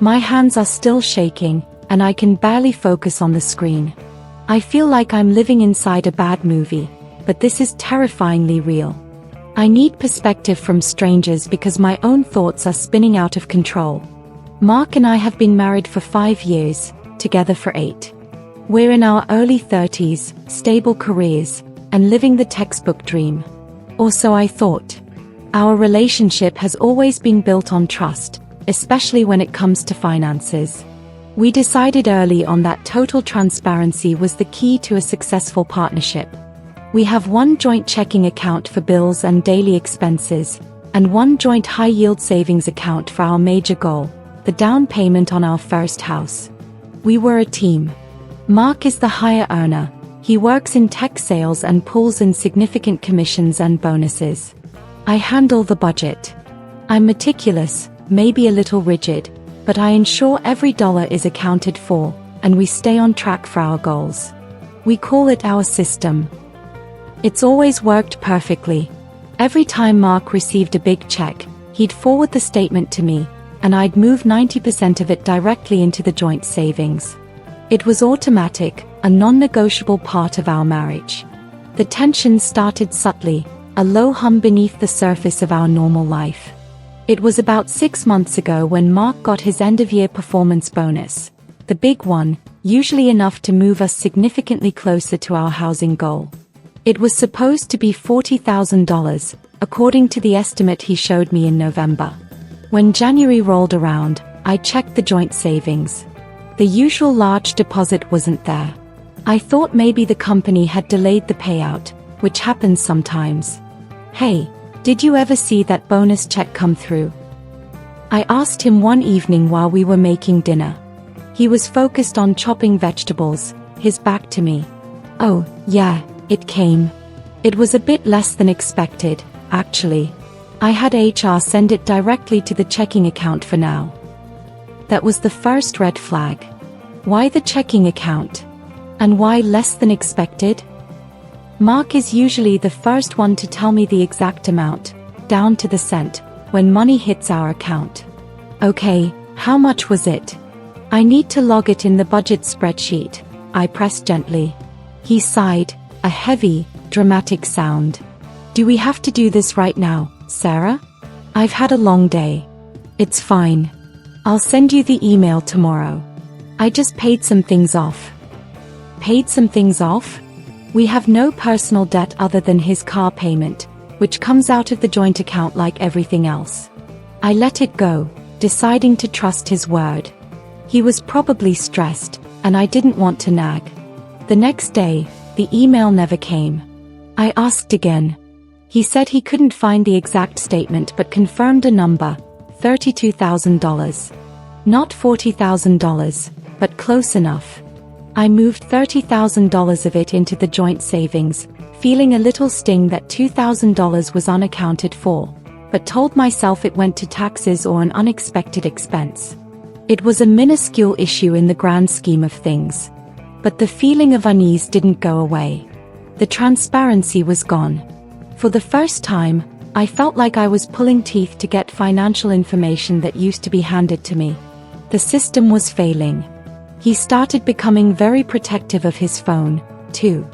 My hands are still shaking, and I can barely focus on the screen. I feel like I'm living inside a bad movie, but this is terrifyingly real. I need perspective from strangers because my own thoughts are spinning out of control. Mark and I have been married for 5 years, together for 8. We're in our early 30s, stable careers, and living the textbook dream. Or so I thought. Our relationship has always been built on trust, especially when it comes to finances. We decided early on that total transparency was the key to a successful partnership. We have one joint checking account for bills and daily expenses, and one joint high-yield savings account for our major goal, the down payment on our first house. We were a team. Mark is the higher earner. He works in tech sales and pulls in significant commissions and bonuses. I handle the budget. I'm meticulous, maybe a little rigid, but I ensure every dollar is accounted for, and we stay on track for our goals. We call it our system. It's always worked perfectly. Every time Mark received a big check, he'd forward the statement to me, and I'd move 90% of it directly into the joint savings. It was automatic, a non-negotiable part of our marriage. The tension started subtly, a low hum beneath the surface of our normal life. It was about 6 months ago when Mark got his end-of-year performance bonus, the big one, usually enough to move us significantly closer to our housing goal. It was supposed to be $40,000, according to the estimate he showed me in November. When January rolled around, I checked the joint savings. The usual large deposit wasn't there. I thought maybe the company had delayed the payout, which happens sometimes. "Hey, did you ever see that bonus check come through?" I asked him one evening while we were making dinner. He was focused on chopping vegetables, his back to me. "Oh, yeah, it came. It was a bit less than expected, actually. I had HR send it directly to the checking account for now." That was the first red flag. Why the checking account? And why less than expected? Mark is usually the first one to tell me the exact amount, down to the cent, when money hits our account. "Okay, how much was it?" "I need to log it in the budget spreadsheet," I pressed gently. He sighed, a heavy, dramatic sound. "Do we have to do this right now, Sarah? I've had a long day." "It's fine. I'll send you the email tomorrow. I just paid some things off." "Paid some things off?" "We have no personal debt other than his car payment, which comes out of the joint account like everything else." I let it go, deciding to trust his word. He was probably stressed, and I didn't want to nag. The next day, the email never came. I asked again. He said he couldn't find the exact statement but confirmed a number, $32,000. Not $40,000, but close enough. I moved $30,000 of it into the joint savings, feeling a little sting that $2,000 was unaccounted for, but told myself it went to taxes or an unexpected expense. It was a minuscule issue in the grand scheme of things. But the feeling of unease didn't go away. The transparency was gone. For the first time, I felt like I was pulling teeth to get financial information that used to be handed to me. The system was failing. He started becoming very protective of his phone, too.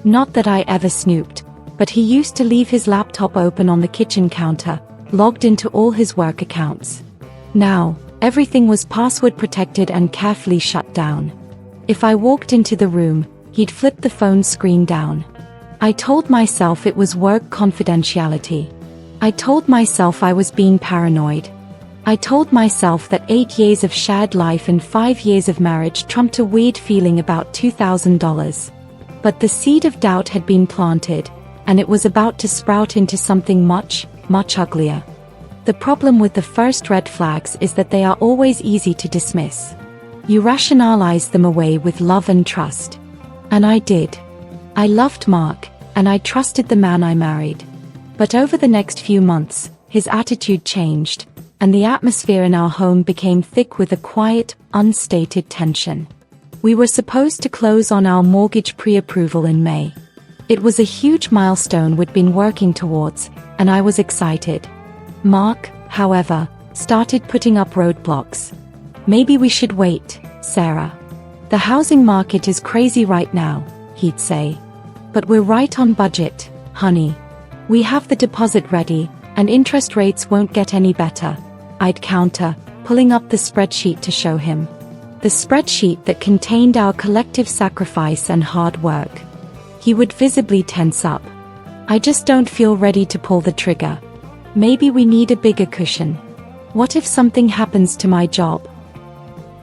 Not that I ever snooped, but he used to leave his laptop open on the kitchen counter, logged into all his work accounts. Now, everything was password protected and carefully shut down. If I walked into the room, he'd flip the phone screen down. I told myself it was work confidentiality. I told myself I was being paranoid. I told myself that 8 years of shared life and 5 years of marriage trumped a weird feeling about $2,000. But the seed of doubt had been planted, and it was about to sprout into something much, much uglier. The problem with the first red flags is that they are always easy to dismiss. You rationalize them away with love and trust. And I did. I loved Mark, and I trusted the man I married. But over the next few months, his attitude changed, and the atmosphere in our home became thick with a quiet, unstated tension. We were supposed to close on our mortgage pre-approval in May. It was a huge milestone we'd been working towards, and I was excited. Mark, however, started putting up roadblocks. Maybe we should wait, Sarah. The housing market is crazy right now, he'd say. But we're right on budget, honey. We have the deposit ready, and interest rates won't get any better, I'd counter, pulling up the spreadsheet to show him. The spreadsheet that contained our collective sacrifice and hard work. He would visibly tense up. I just don't feel ready to pull the trigger. Maybe we need a bigger cushion. What if something happens to my job?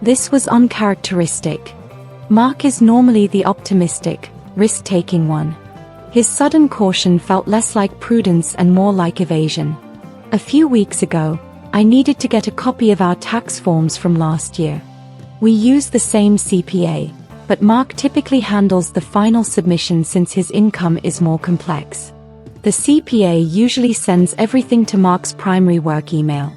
This was uncharacteristic. Mark is normally the optimistic, risk-taking one. His sudden caution felt less like prudence and more like evasion. A few weeks ago, I needed to get a copy of our tax forms from last year. We use the same CPA, but Mark typically handles the final submission since his income is more complex. The CPA usually sends everything to Mark's primary work email.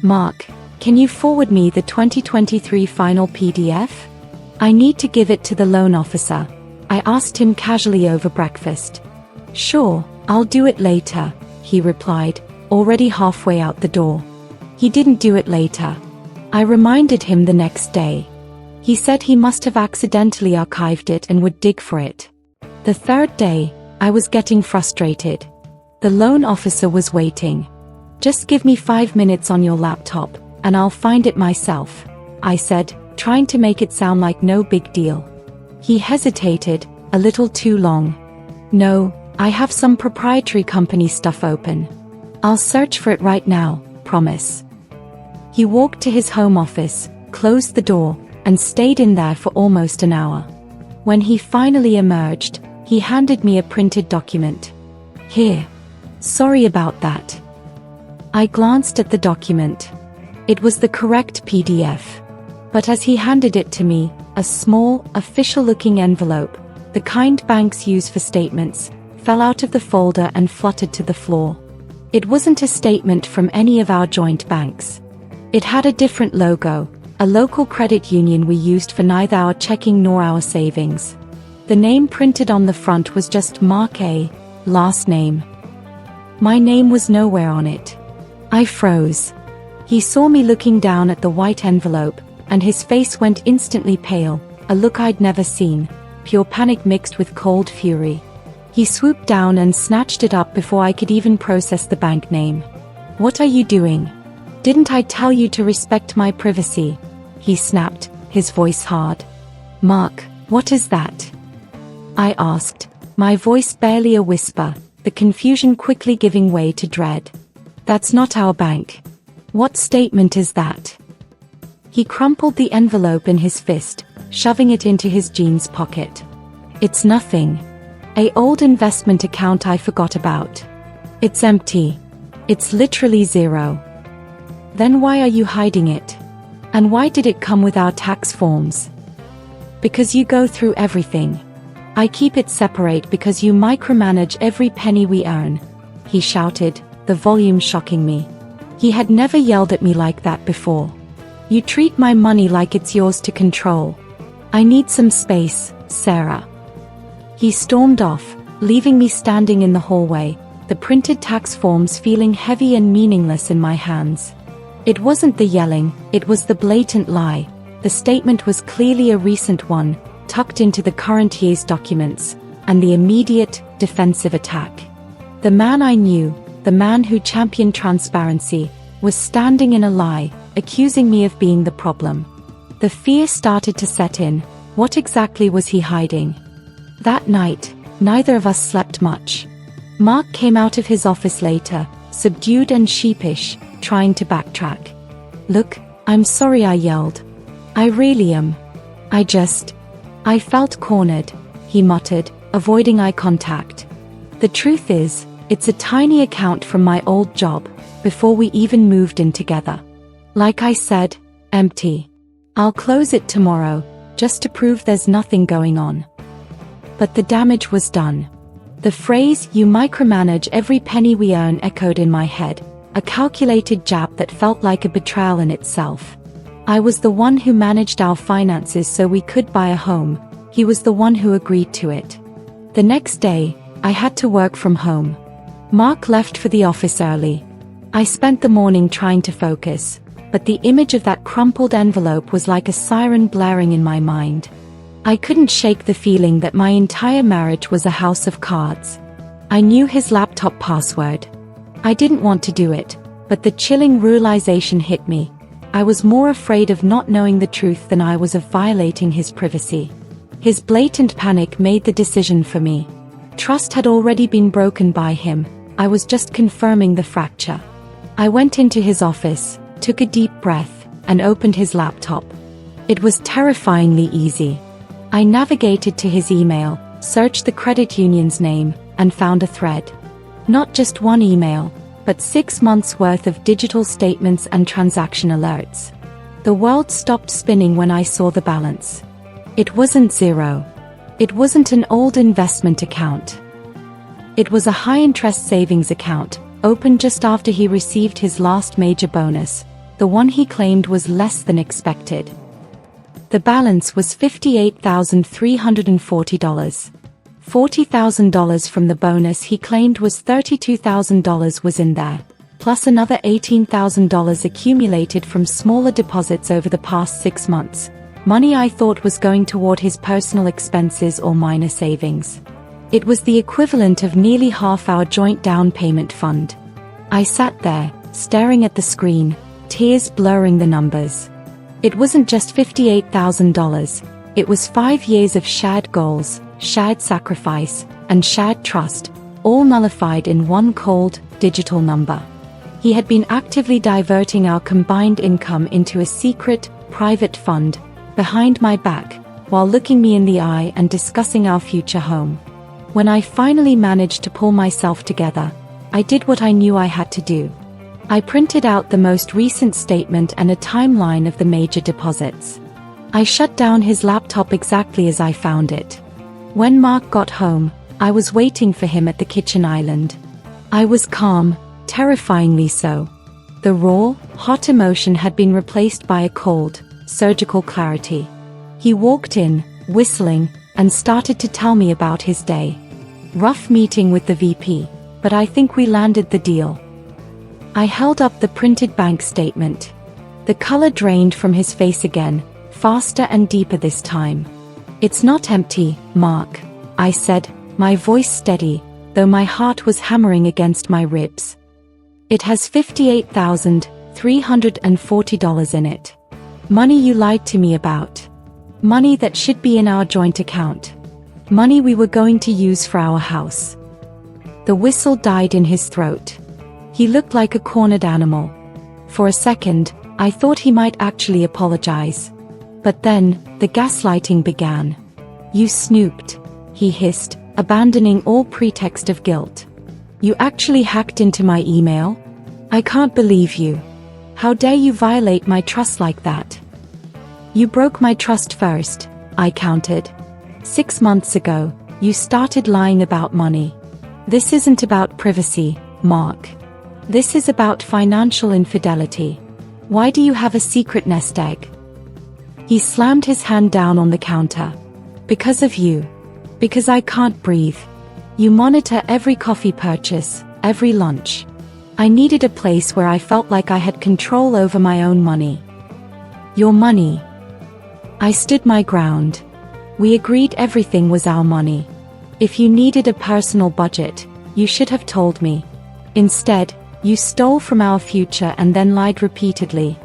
Mark, can you forward me the 2023 final PDF? I need to give it to the loan officer, I asked him casually over breakfast. Sure, I'll do it later, he replied, already halfway out the door. He didn't do it later. I reminded him the next day. He said he must have accidentally archived it and would dig for it. The third day, I was getting frustrated. The loan officer was waiting. Just give me 5 minutes on your laptop, and I'll find it myself, I said, trying to make it sound like no big deal. He hesitated, a little too long. No, I have some proprietary company stuff open. I'll search for it right now, promise. He walked to his home office, closed the door, and stayed in there for almost an hour. When he finally emerged, he handed me a printed document. Here. Sorry about that. I glanced at the document. It was the correct PDF. But as he handed it to me, a small, official-looking envelope, the kind banks use for statements, fell out of the folder and fluttered to the floor. It wasn't a statement from any of our joint banks. It had a different logo, a local credit union we used for neither our checking nor our savings. The name printed on the front was just Mark A., last name. My name was nowhere on it. I froze. He saw me looking down at the white envelope, and his face went instantly pale, a look I'd never seen, pure panic mixed with cold fury. He swooped down and snatched it up before I could even process the bank name. What are you doing? Didn't I tell you to respect my privacy? He snapped, his voice hard. Mark, what is that? I asked, my voice barely a whisper, the confusion quickly giving way to dread. That's not our bank. What statement is that? He crumpled the envelope in his fist, shoving it into his jeans pocket. It's nothing. An old investment account I forgot about. It's empty. It's literally zero. Then why are you hiding it? And why did it come with our tax forms? Because you go through everything. I keep it separate because you micromanage every penny we earn, he shouted, the volume shocking me. He had never yelled at me like that before. You treat my money like it's yours to control. I need some space, Sarah. He stormed off, leaving me standing in the hallway, the printed tax forms feeling heavy and meaningless in my hands. It wasn't the yelling, it was the blatant lie. The statement was clearly a recent one, tucked into the current year's documents, and the immediate, defensive attack. The man I knew, the man who championed transparency, was standing in a lie, accusing me of being the problem. The fear started to set in. What exactly was he hiding? That night, neither of us slept much. Mark came out of his office later, subdued and sheepish, trying to backtrack. Look, I'm sorry I yelled. I really am. I felt cornered, he muttered, avoiding eye contact. The truth is, it's a tiny account from my old job, before we even moved in together. Like I said, empty. I'll close it tomorrow, just to prove there's nothing going on. But the damage was done. The phrase, you micromanage every penny we earn, echoed in my head, a calculated jab that felt like a betrayal in itself. I was the one who managed our finances so we could buy a home. He was the one who agreed to it. The next day, I had to work from home. Mark left for the office early. I spent the morning trying to focus, but the image of that crumpled envelope was like a siren blaring in my mind. I couldn't shake the feeling that my entire marriage was a house of cards. I knew his laptop password. I didn't want to do it, but the chilling realization hit me. I was more afraid of not knowing the truth than I was of violating his privacy. His blatant panic made the decision for me. Trust had already been broken by him. I was just confirming the fracture. I went into his office, took a deep breath, and opened his laptop. It was terrifyingly easy. I navigated to his email, searched the credit union's name, and found a thread. Not just one email, but 6 months' worth of digital statements and transaction alerts. The world stopped spinning when I saw the balance. It wasn't zero. It wasn't an old investment account. It was a high-interest savings account, opened just after he received his last major bonus, the one he claimed was less than expected. The balance was $58,340. $40,000 from the bonus he claimed was $32,000 was in there, plus another $18,000 accumulated from smaller deposits over the past 6 months, money I thought was going toward his personal expenses or minor savings. It was the equivalent of nearly half our joint down payment fund. I sat there, staring at the screen, tears blurring the numbers. It wasn't just $58,000, it was 5 years of shared goals, shared sacrifice, and shared trust, all nullified in one cold, digital number. He had been actively diverting our combined income into a secret, private fund, behind my back, while looking me in the eye and discussing our future home. When I finally managed to pull myself together, I did what I knew I had to do. I printed out the most recent statement and a timeline of the major deposits. I shut down his laptop exactly as I found it. When Mark got home, I was waiting for him at the kitchen island. I was calm, terrifyingly so. The raw, hot emotion had been replaced by a cold, surgical clarity. He walked in, whistling, and started to tell me about his day. Rough meeting with the VP, but I think we landed the deal. I held up the printed bank statement. The color drained from his face again, faster and deeper this time. "It's not empty, Mark," I said, my voice steady, though my heart was hammering against my ribs. "It has $58,340 in it. Money you lied to me about. Money that should be in our joint account. Money we were going to use for our house." The whistle died in his throat. He looked like a cornered animal. For a second, I thought he might actually apologize. But then, the gaslighting began. "You snooped," he hissed, abandoning all pretext of guilt. "You actually hacked into my email? I can't believe you. How dare you violate my trust like that?" "You broke my trust first," I countered. 6 months ago, you started lying about money. This isn't about privacy, Mark. This is about financial infidelity. Why do you have a secret nest egg?" He slammed his hand down on the counter. "Because of you. Because I can't breathe. You monitor every coffee purchase, every lunch. I needed a place where I felt like I had control over my own money." "Your money." I stood my ground. We agreed everything was our money. If you needed a personal budget, you should have told me. Instead, you stole from our future and then lied repeatedly.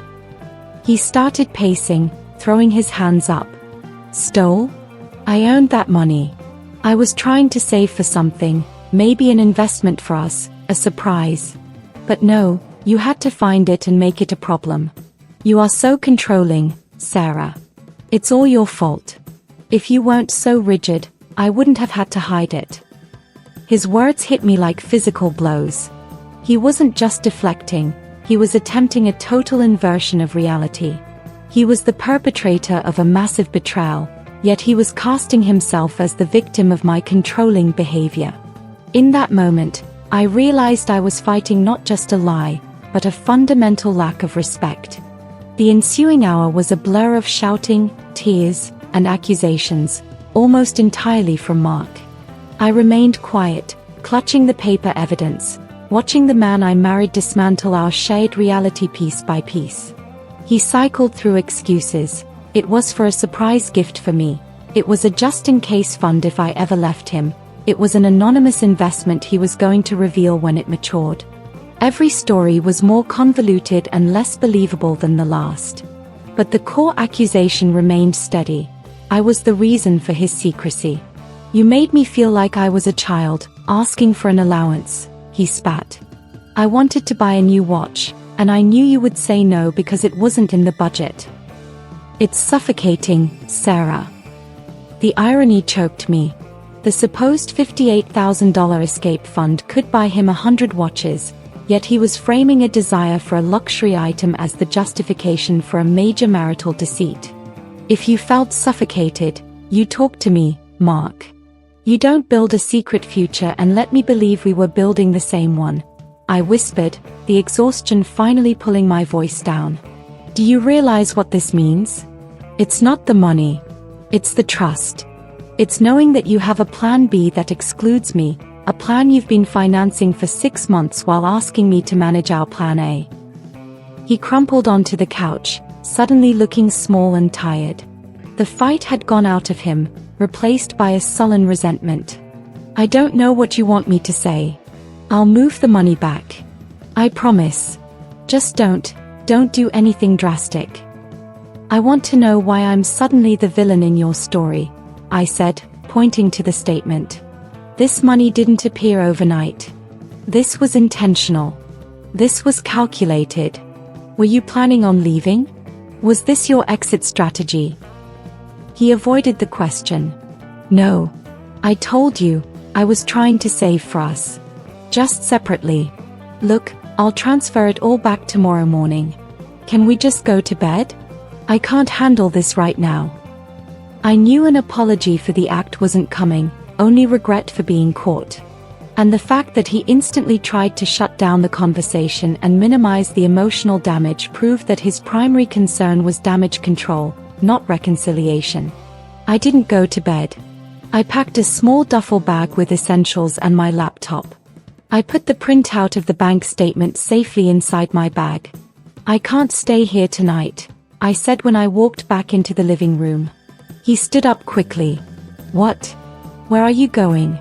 He started pacing, throwing his hands up. "Stole? I earned that money. I was trying to save for something, maybe an investment for us, a surprise. But no, you had to find it and make it a problem. You are so controlling, Sarah. It's all your fault. If you weren't so rigid, I wouldn't have had to hide it." His words hit me like physical blows. He wasn't just deflecting, he was attempting a total inversion of reality. He was the perpetrator of a massive betrayal, yet he was casting himself as the victim of my controlling behavior. In that moment, I realized I was fighting not just a lie, but a fundamental lack of respect. The ensuing hour was a blur of shouting, tears, and accusations, almost entirely from Mark. I remained quiet, clutching the paper evidence, watching the man I married dismantle our shared reality piece by piece. He cycled through excuses. It was for a surprise gift for me. It was a just-in-case fund if I ever left him. It was an anonymous investment he was going to reveal when it matured. Every story was more convoluted and less believable than the last. But the core accusation remained steady. I was the reason for his secrecy. You made me feel like I was a child, asking for an allowance, he spat. I wanted to buy a new watch, and I knew you would say no because it wasn't in the budget. It's suffocating, Sarah. The irony choked me. The supposed $58,000 escape fund could buy him 100 watches, yet he was framing a desire for a luxury item as the justification for a major marital deceit. If you felt suffocated, you talk to me, Mark. You don't build a secret future and let me believe we were building the same one. I whispered, the exhaustion finally pulling my voice down. Do you realize what this means? It's not the money. It's the trust. It's knowing that you have a plan B that excludes me, a plan you've been financing for 6 months while asking me to manage our plan A. He crumpled onto the couch, suddenly looking small and tired. The fight had gone out of him, replaced by a sullen resentment. I don't know what you want me to say. I'll move the money back. I promise. Just don't do anything drastic. I want to know why I'm suddenly the villain in your story, I said, pointing to the statement. This money didn't appear overnight. This was intentional. This was calculated. Were you planning on leaving? Was this your exit strategy? He avoided the question. No. I told you, I was trying to save for us. Just separately. Look, I'll transfer it all back tomorrow morning. Can we just go to bed? I can't handle this right now. I knew an apology for the act wasn't coming, only regret for being caught. And the fact that he instantly tried to shut down the conversation and minimize the emotional damage proved that his primary concern was damage control, not reconciliation. I didn't go to bed. I packed a small duffel bag with essentials and my laptop. I put the printout of the bank statement safely inside my bag. I can't stay here tonight, I said when I walked back into the living room. He stood up quickly. What? Where are you going?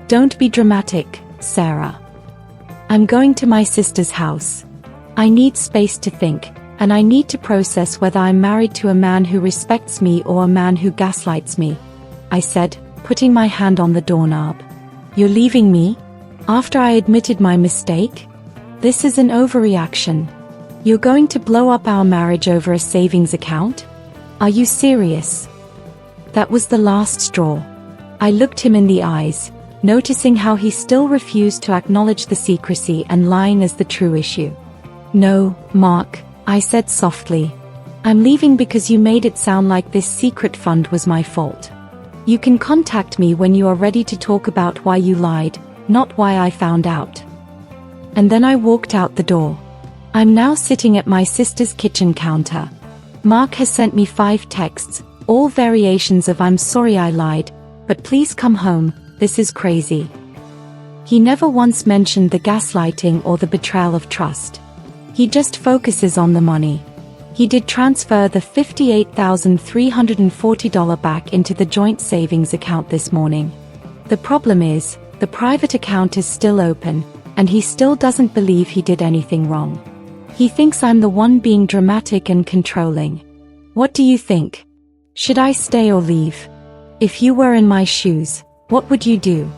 Don't be dramatic, Sarah. I'm going to my sister's house. I need space to think, and I need to process whether I'm married to a man who respects me or a man who gaslights me, I said, putting my hand on the doorknob. You're leaving me? After I admitted my mistake? This is an overreaction. You're going to blow up our marriage over a savings account? Are you serious? That was the last straw. I looked him in the eyes, noticing how he still refused to acknowledge the secrecy and lying as the true issue. No, Mark, I said softly. I'm leaving because you made it sound like this secret fund was my fault. You can contact me when you are ready to talk about why you lied, not why I found out. And then I walked out the door. I'm now sitting at my sister's kitchen counter. Mark has sent me 5 texts, all variations of I'm sorry I lied, but please come home, this is crazy. He never once mentioned the gaslighting or the betrayal of trust. He just focuses on the money. He did transfer the $58,340 back into the joint savings account this morning. The problem is, the private account is still open, and he still doesn't believe he did anything wrong. He thinks I'm the one being dramatic and controlling. What do you think? Should I stay or leave? If you were in my shoes, what would you do?